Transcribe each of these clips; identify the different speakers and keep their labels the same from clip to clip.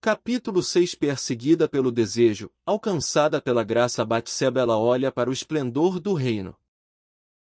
Speaker 1: Capítulo 6. Perseguida pelo desejo, alcançada pela graça, Batseba ela olha para o esplendor do reino.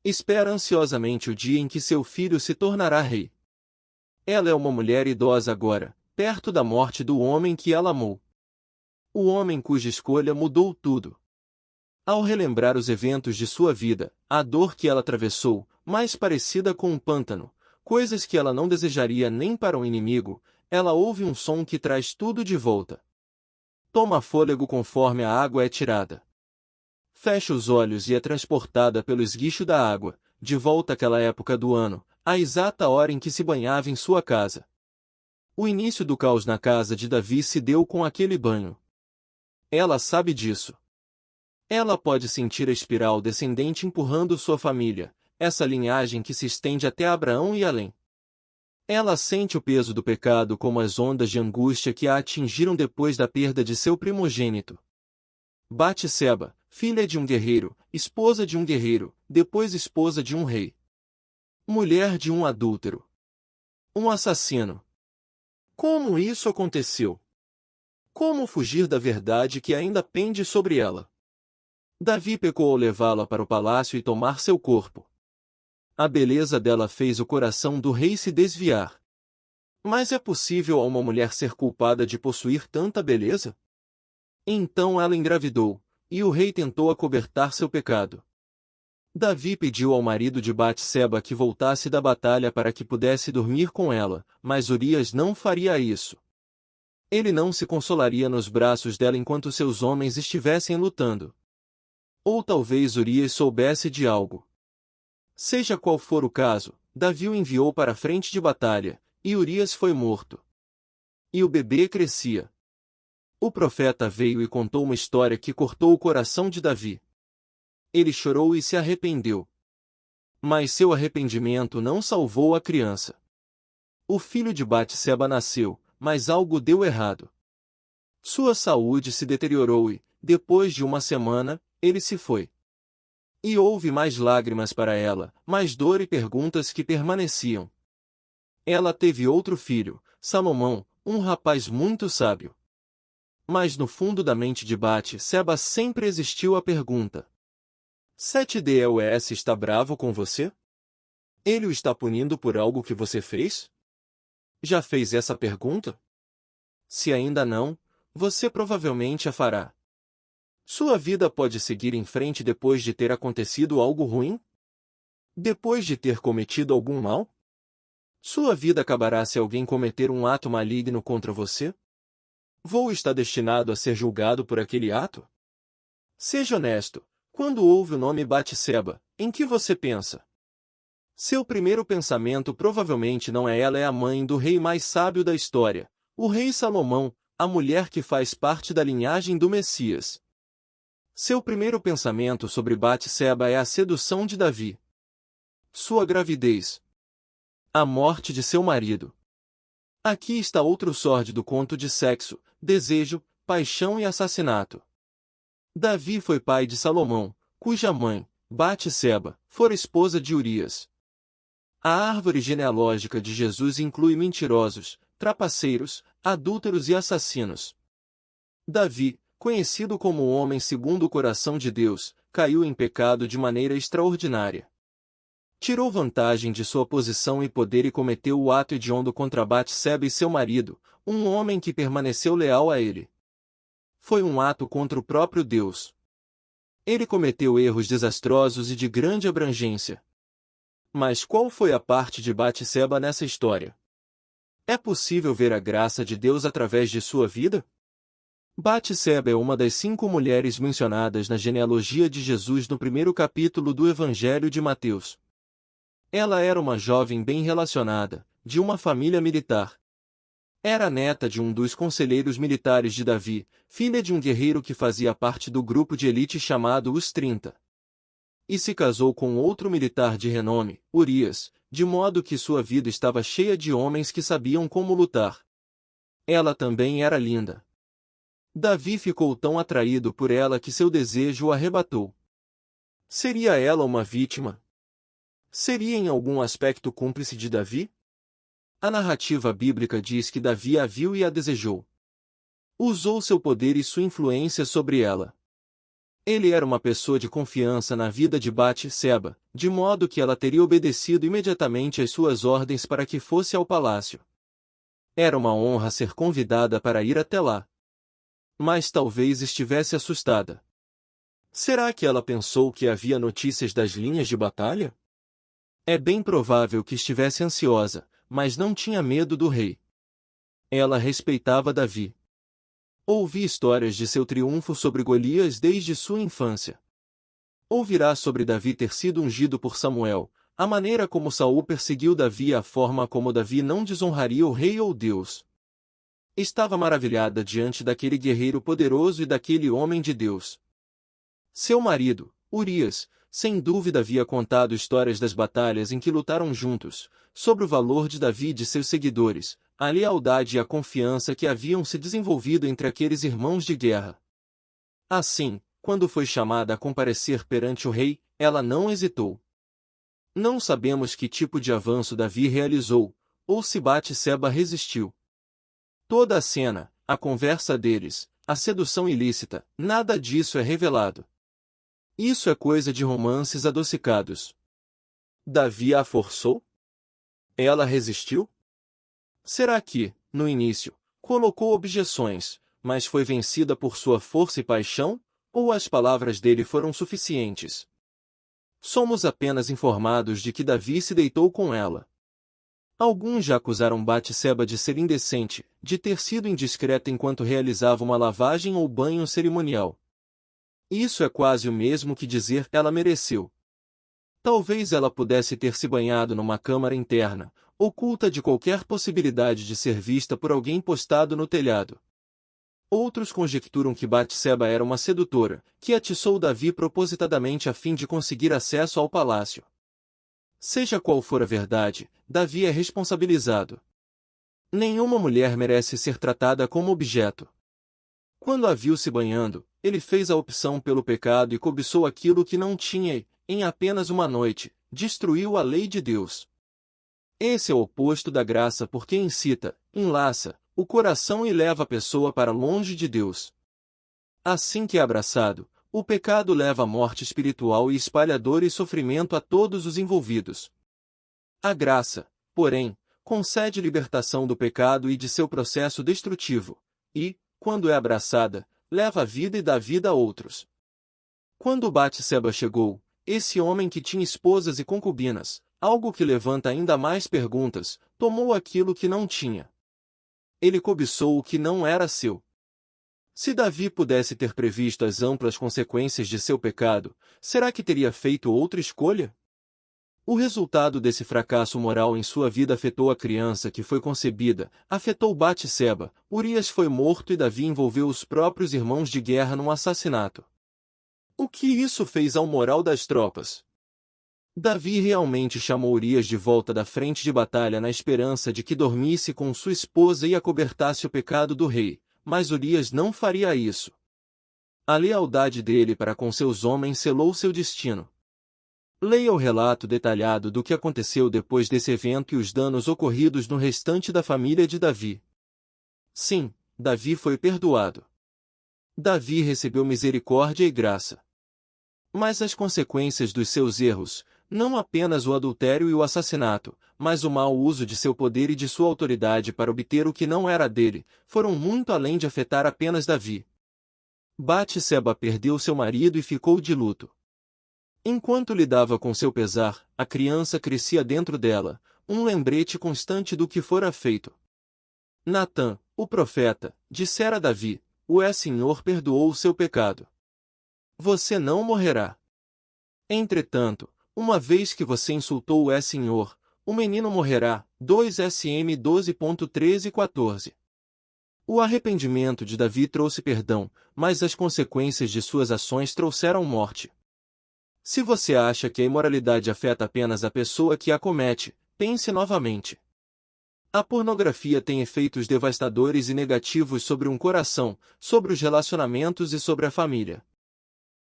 Speaker 1: Espera ansiosamente o dia em que seu filho se tornará rei. Ela é uma mulher idosa agora, perto da morte do homem que ela amou. O homem cuja escolha mudou tudo. Ao relembrar os eventos de sua vida, a dor que ela atravessou, mais parecida com um pântano, coisas que ela não desejaria nem para um inimigo, ela ouve um som que traz tudo de volta. Toma fôlego conforme a água é tirada. Fecha os olhos e é transportada pelo esguicho da água, de volta àquela época do ano, a exata hora em que se banhava em sua casa. O início do caos na casa de Davi se deu com aquele banho. Ela sabe disso. Ela pode sentir a espiral descendente empurrando sua família, essa linhagem que se estende até Abraão e além. Ela sente o peso do pecado como as ondas de angústia que a atingiram depois da perda de seu primogênito. Batseba, filha de um guerreiro, esposa de um guerreiro, depois esposa de um rei. Mulher de um adúltero. Um assassino. Como isso aconteceu? Como fugir da verdade que ainda pende sobre ela? Davi pecou ao levá-la para o palácio e tomar seu corpo. A beleza dela fez o coração do rei se desviar. Mas é possível a uma mulher ser culpada de possuir tanta beleza? Então ela engravidou, e o rei tentou acobertar seu pecado. Davi pediu ao marido de Batseba que voltasse da batalha para que pudesse dormir com ela, mas Urias não faria isso. Ele não se consolaria nos braços dela enquanto seus homens estivessem lutando. Ou talvez Urias soubesse de algo. Seja qual for o caso, Davi o enviou para a frente de batalha, e Urias foi morto. E o bebê crescia. O profeta veio e contou uma história que cortou o coração de Davi. Ele chorou e se arrependeu. Mas seu arrependimento não salvou a criança. O filho de Batseba nasceu, mas algo deu errado. Sua saúde se deteriorou e, depois de uma semana, ele se foi. E houve mais lágrimas para ela, mais dor e perguntas que permaneciam. Ela teve outro filho, Salomão, um rapaz muito sábio. Mas no fundo da mente de Batseba sempre existiu a pergunta: 7DEOS está bravo com você? Ele o está punindo por algo que você fez? Já fez essa pergunta? Se ainda não, você provavelmente a fará. Sua vida pode seguir em frente depois de ter acontecido algo ruim? Depois de ter cometido algum mal? Sua vida acabará se alguém cometer um ato maligno contra você? Vou estar destinado a ser julgado por aquele ato? Seja honesto, quando ouve o nome Batseba, em que você pensa? Seu primeiro pensamento provavelmente não é ela é a mãe do rei mais sábio da história, o rei Salomão, a mulher que faz parte da linhagem do Messias. Seu primeiro pensamento sobre Batseba é a sedução de Davi. Sua gravidez. A morte de seu marido. Aqui está outro sórdido conto de sexo, desejo, paixão e assassinato. Davi foi pai de Salomão, cuja mãe, Batseba, fora esposa de Urias. A árvore genealógica de Jesus inclui mentirosos, trapaceiros, adúlteros e assassinos. Davi, conhecido como o homem segundo o coração de Deus, caiu em pecado de maneira extraordinária. Tirou vantagem de sua posição e poder e cometeu o ato hediondo contra Batseba e seu marido, um homem que permaneceu leal a ele. Foi um ato contra o próprio Deus. Ele cometeu erros desastrosos e de grande abrangência. Mas qual foi a parte de Batseba nessa história? É possível ver a graça de Deus através de sua vida? Batseba é uma das 5 mulheres mencionadas na genealogia de Jesus no primeiro capítulo do Evangelho de Mateus. Ela era uma jovem bem relacionada, de uma família militar. Era neta de um dos conselheiros militares de Davi, filha de um guerreiro que fazia parte do grupo de elite chamado os 30. E se casou com outro militar de renome, Urias, de modo que sua vida estava cheia de homens que sabiam como lutar. Ela também era linda. Davi ficou tão atraído por ela que seu desejo o arrebatou. Seria ela uma vítima? Seria em algum aspecto cúmplice de Davi? A narrativa bíblica diz que Davi a viu e a desejou. Usou seu poder e sua influência sobre ela. Ele era uma pessoa de confiança na vida de Batseba, de modo que ela teria obedecido imediatamente às suas ordens para que fosse ao palácio. Era uma honra ser convidada para ir até lá. Mas talvez estivesse assustada. Será que ela pensou que havia notícias das linhas de batalha? É bem provável que estivesse ansiosa, mas não tinha medo do rei. Ela respeitava Davi. Ouvi histórias de seu triunfo sobre Golias desde sua infância. Ouvirá sobre Davi ter sido ungido por Samuel, a maneira como Saul perseguiu Davi e a forma como Davi não desonraria o rei ou Deus. Estava maravilhada diante daquele guerreiro poderoso e daquele homem de Deus. Seu marido, Urias, sem dúvida havia contado histórias das batalhas em que lutaram juntos, sobre o valor de Davi e de seus seguidores, a lealdade e a confiança que haviam se desenvolvido entre aqueles irmãos de guerra. Assim, quando foi chamada a comparecer perante o rei, ela não hesitou. Não sabemos que tipo de avanço Davi realizou, ou se Batseba resistiu. Toda a cena, a conversa deles, a sedução ilícita, nada disso é revelado. Isso é coisa de romances adocicados. Davi a forçou? Ela resistiu? Será que, no início, colocou objeções, mas foi vencida por sua força e paixão, ou as palavras dele foram suficientes? Somos apenas informados de que Davi se deitou com ela. Alguns já acusaram Batseba de ser indecente, de ter sido indiscreta enquanto realizava uma lavagem ou banho cerimonial. Isso é quase o mesmo que dizer ela mereceu. Talvez ela pudesse ter se banhado numa câmara interna, oculta de qualquer possibilidade de ser vista por alguém postado no telhado. Outros conjecturam que Batseba era uma sedutora, que atiçou Davi propositadamente a fim de conseguir acesso ao palácio. Seja qual for a verdade, Davi é responsabilizado. Nenhuma mulher merece ser tratada como objeto. Quando a viu se banhando, ele fez a opção pelo pecado e cobiçou aquilo que não tinha e, em apenas uma noite, destruiu a lei de Deus. Esse é o oposto da graça porque incita, enlaça, o coração e leva a pessoa para longe de Deus. Assim que é abraçado, o pecado leva à morte espiritual e espalha dor e sofrimento a todos os envolvidos. A graça, porém, concede libertação do pecado e de seu processo destrutivo, e, quando é abraçada, leva a vida e dá vida a outros. Quando Batseba chegou, esse homem que tinha esposas e concubinas, algo que levanta ainda mais perguntas, tomou aquilo que não tinha. Ele cobiçou o que não era seu. Se Davi pudesse ter previsto as amplas consequências de seu pecado, será que teria feito outra escolha? O resultado desse fracasso moral em sua vida afetou a criança que foi concebida, afetou Batseba, Urias foi morto e Davi envolveu os próprios irmãos de guerra num assassinato. O que isso fez ao moral das tropas? Davi realmente chamou Urias de volta da frente de batalha na esperança de que dormisse com sua esposa e acobertasse o pecado do rei, mas Urias não faria isso. A lealdade dele para com seus homens selou seu destino. Leia o relato detalhado do que aconteceu depois desse evento e os danos ocorridos no restante da família de Davi. Sim, Davi foi perdoado. Davi recebeu misericórdia e graça. Mas as consequências dos seus erros, não apenas o adultério e o assassinato, mas o mau uso de seu poder e de sua autoridade para obter o que não era dele, foram muito além de afetar apenas Davi. Batseba perdeu seu marido e ficou de luto. Enquanto lidava com seu pesar, a criança crescia dentro dela, um lembrete constante do que fora feito. Natã, o profeta, dissera a Davi: "O Senhor perdoou o seu pecado. Você não morrerá." Entretanto, uma vez que você insultou o Senhor, o menino morrerá. 2 SM 12.13 e 14. O arrependimento de Davi trouxe perdão, mas as consequências de suas ações trouxeram morte. Se você acha que a imoralidade afeta apenas a pessoa que a comete, pense novamente. A pornografia tem efeitos devastadores e negativos sobre um coração, sobre os relacionamentos e sobre a família.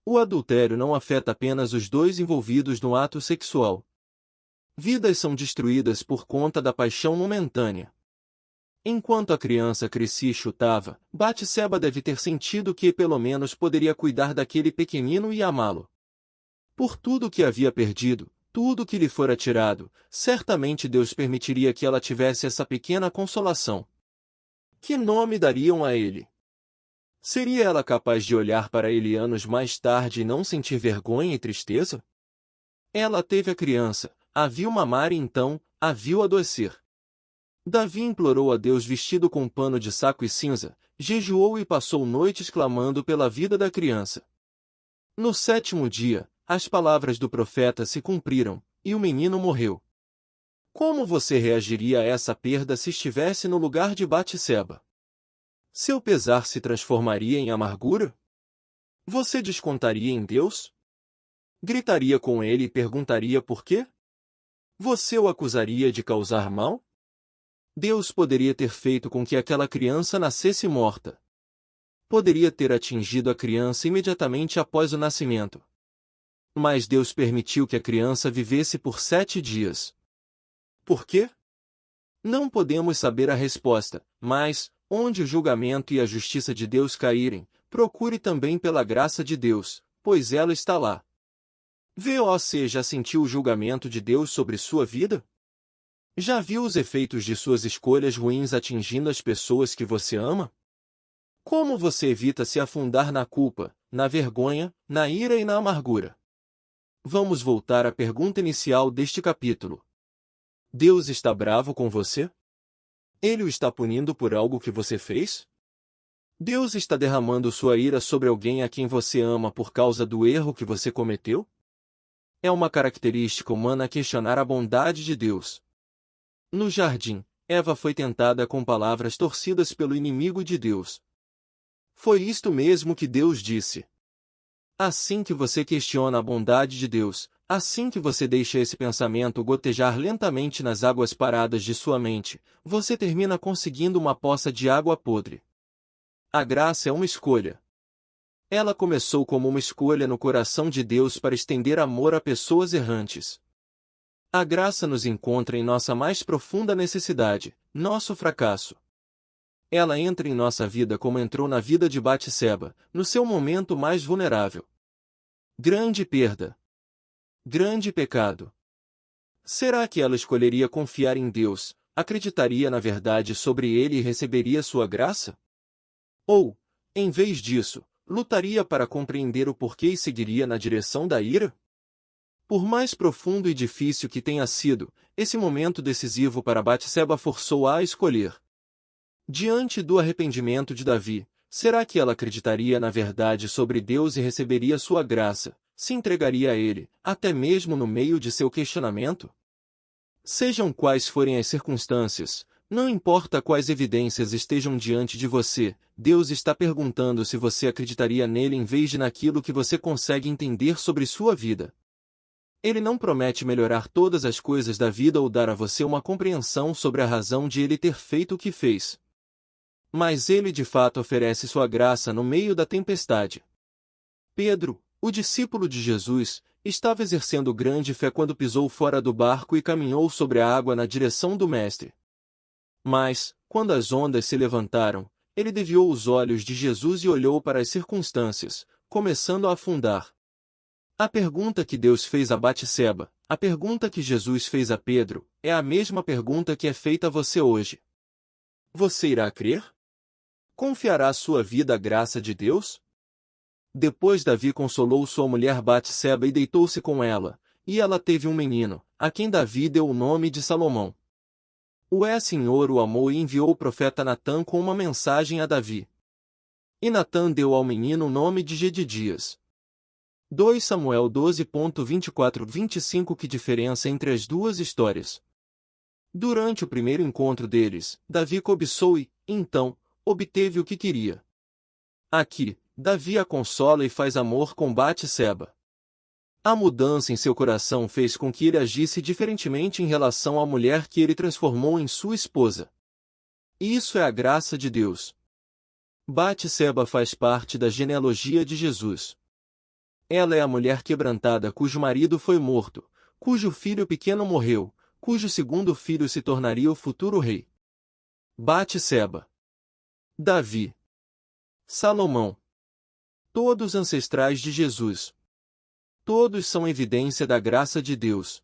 Speaker 1: O adultério não afeta apenas os dois envolvidos no ato sexual. Vidas são destruídas por conta da paixão momentânea. Enquanto a criança crescia e chutava, Batseba deve ter sentido que pelo menos poderia cuidar daquele pequenino e amá-lo. Por tudo que havia perdido, tudo que lhe fora tirado, certamente Deus permitiria que ela tivesse essa pequena consolação. Que nome dariam a ele? Seria ela capaz de olhar para ele anos mais tarde e não sentir vergonha e tristeza? Ela teve a criança, a viu mamar e então, a viu adoecer. Davi implorou a Deus vestido com pano de saco e cinza, jejuou e passou noites clamando pela vida da criança. No 7º dia, as palavras do profeta se cumpriram, e o menino morreu. Como você reagiria a essa perda se estivesse no lugar de Batseba? Seu pesar se transformaria em amargura? Você descontaria em Deus? Gritaria com ele e perguntaria por quê? Você o acusaria de causar mal? Deus poderia ter feito com que aquela criança nascesse morta. Poderia ter atingido a criança imediatamente após o nascimento. Mas Deus permitiu que a criança vivesse por 7 dias. Por quê? Não podemos saber a resposta, mas, onde o julgamento e a justiça de Deus caírem, procure também pela graça de Deus, pois ela está lá. Você já sentiu o julgamento de Deus sobre sua vida? Já viu os efeitos de suas escolhas ruins atingindo as pessoas que você ama? Como você evita se afundar na culpa, na vergonha, na ira e na amargura? Vamos voltar à pergunta inicial deste capítulo. Deus está bravo com você? Ele o está punindo por algo que você fez? Deus está derramando sua ira sobre alguém a quem você ama por causa do erro que você cometeu? É uma característica humana questionar a bondade de Deus. No jardim, Eva foi tentada com palavras torcidas pelo inimigo de Deus. Foi isto mesmo que Deus disse. Assim que você questiona a bondade de Deus, assim que você deixa esse pensamento gotejar lentamente nas águas paradas de sua mente, você termina conseguindo uma poça de água podre. A graça é uma escolha. Ela começou como uma escolha no coração de Deus para estender amor a pessoas errantes. A graça nos encontra em nossa mais profunda necessidade, nosso fracasso. Ela entra em nossa vida como entrou na vida de Batseba, no seu momento mais vulnerável. Grande perda. Grande pecado. Será que ela escolheria confiar em Deus, acreditaria na verdade sobre ele e receberia sua graça? Ou, em vez disso, lutaria para compreender o porquê e seguiria na direção da ira? Por mais profundo e difícil que tenha sido, esse momento decisivo para Batseba forçou-a a escolher. Diante do arrependimento de Davi, será que ela acreditaria na verdade sobre Deus e receberia sua graça, se entregaria a ele, até mesmo no meio de seu questionamento? Sejam quais forem as circunstâncias, não importa quais evidências estejam diante de você, Deus está perguntando se você acreditaria nele em vez de naquilo que você consegue entender sobre sua vida. Ele não promete melhorar todas as coisas da vida ou dar a você uma compreensão sobre a razão de ele ter feito o que fez. Mas ele de fato oferece sua graça no meio da tempestade. Pedro, o discípulo de Jesus, estava exercendo grande fé quando pisou fora do barco e caminhou sobre a água na direção do Mestre. Mas, quando as ondas se levantaram, ele desviou os olhos de Jesus e olhou para as circunstâncias, começando a afundar. A pergunta que Deus fez a Batseba, a pergunta que Jesus fez a Pedro, é a mesma pergunta que é feita a você hoje. Você irá crer? Confiará sua vida à graça de Deus? Depois Davi consolou sua mulher Batseba e deitou-se com ela, e ela teve um menino, a quem Davi deu o nome de Salomão. O Senhor o amou e enviou o profeta Natã com uma mensagem a Davi. E Natã deu ao menino o nome de Jedidias. 2 Samuel 12.24-25. Que diferença entre as duas histórias? Durante o primeiro encontro deles, Davi cobiçou e, então, obteve o que queria. Aqui, Davi a consola e faz amor com Batseba. A mudança em seu coração fez com que ele agisse diferentemente em relação à mulher que ele transformou em sua esposa. Isso é a graça de Deus. Batseba faz parte da genealogia de Jesus. Ela é a mulher quebrantada cujo marido foi morto, cujo filho pequeno morreu, cujo segundo filho se tornaria o futuro rei. Batseba, Davi, Salomão. Todos ancestrais de Jesus. Todos são evidência da graça de Deus.